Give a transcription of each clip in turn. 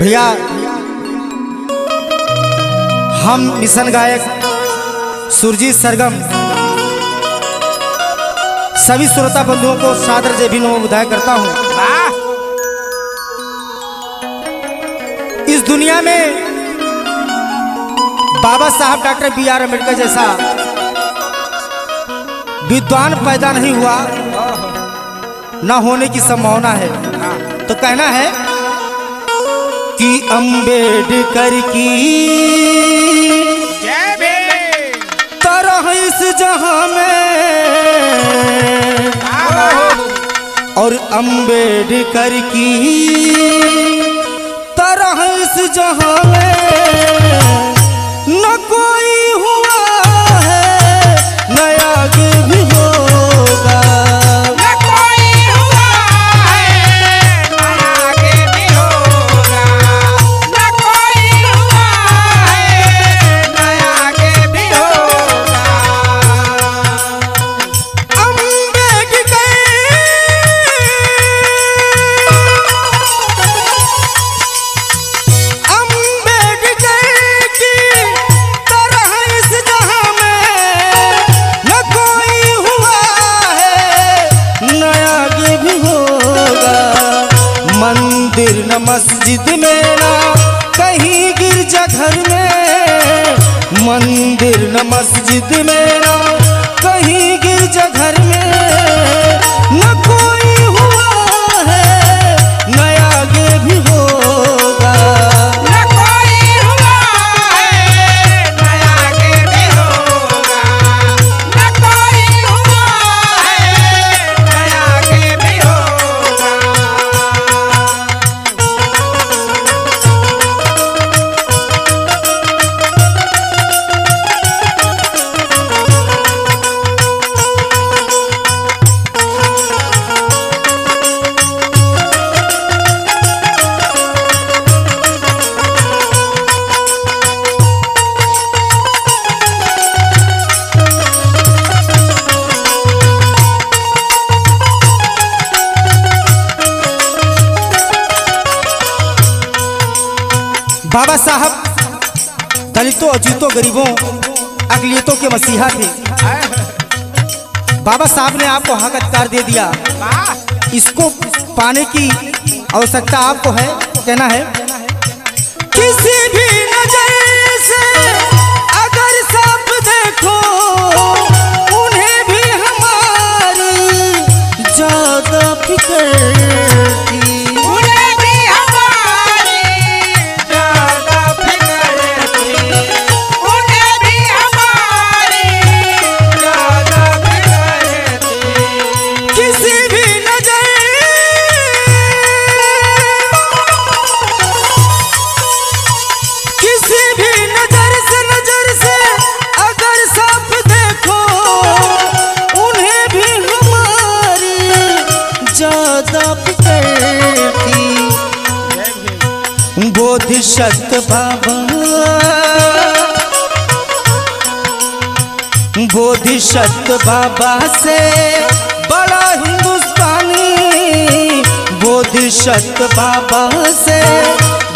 भैया हम मिशन गायक सुरजीत सरगम सभी श्रोता बंधुओं को सादर जय भी विदाई करता हूँ। इस दुनिया में बाबा साहब डॉक्टर बी.आर. अम्बेडकर जैसा विद्वान पैदा नहीं हुआ, न होने की संभावना है। तो कहना है कि अम्बेडकर की तरह इस जहां में और अम्बेडकर की तरह इस जहां में न कोई हुआ है, न आगे भी होगा। न कोई हुआ है, न आगे भी होगा। न कोई हुआ है, न आगे भी होगा। मंदिर न मस्जिद में ना कहीं गिरजा घर में, मंदिर न मस्जिद में ना कहीं गिरजा घर में न कोई हुआ है, न आगे भी होगा। न कोई हुआ है, न आगे भी होगा। न कोई हुआ है, न आगे भी होगा। बाबा साहब दलितों अजीतों गरीबों अकलियतों के मसीहा थे। बाबा साहब ने आपको हक अधिकार दे दिया, इसको पाने की आवश्यकता आपको है। कहना है किसी भी नजर से अगर सब देखो उन्हें भी हमारी ज्यादा फिक्र थी। उन्हें भी हमारी ज्यादा फिक्र थी। उन्हें भी हमारी ज्यादा फिक्र थी। किसी भी नजर से अगर साफ देखो उन्हें भी हमारी ज्यादा फिक्र थी। बोधिसत्व बाबा बोधिसत्व बाबा से बड़ा हिंदुस्तानी, बोधिसत्व बाबा से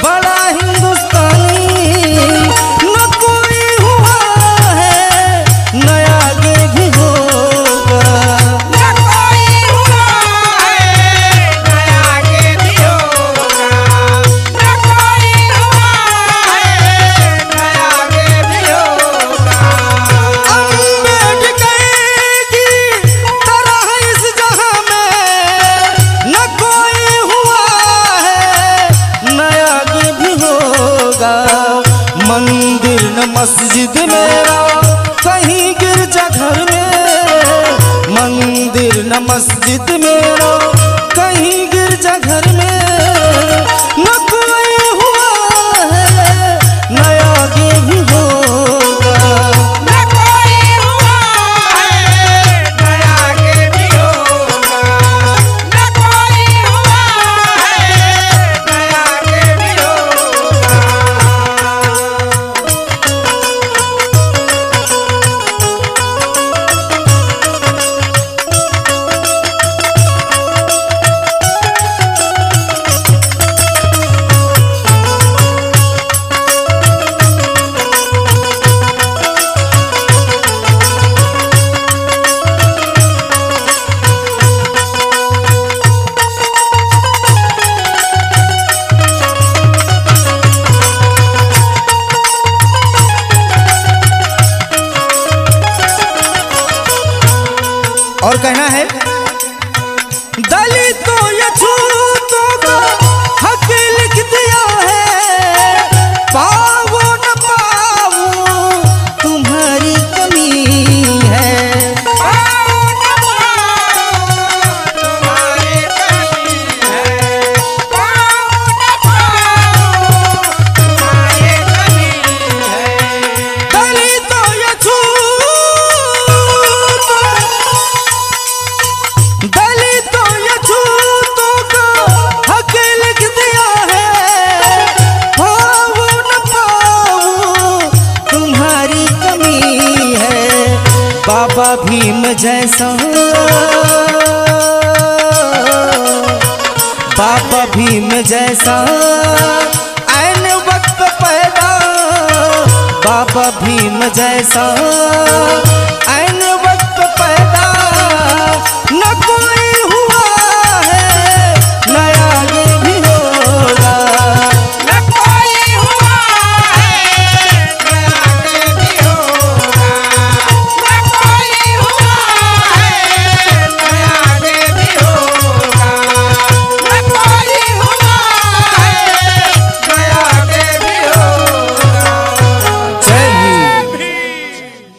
बड़ा हिंदुस्तानी न कोई हुआ है, न आगे भी होगा। न कोई हुआ है, न आगे भी होगा। न कोई हुआ है, न आगे भी होगा। अम्बेडकर की तरह इस जहां में न कोई हुआ है, न आगे भी होगा। मंदिर न मस्जिद मेरा कहीं गिरजा घर में, मंदिर न मस्जिद मेरा कहीं गिरजा घर में न कोई हुआ है, न आगे भी होगा। न कोई हुआ है, न आगे भी होगा। न कोई हुआ है, न आगे भी होगा। बाबा भीम जैसा, बाबा भीम जैसा ऐन वक्त पैदा, बाबा भीम जैसा ऐन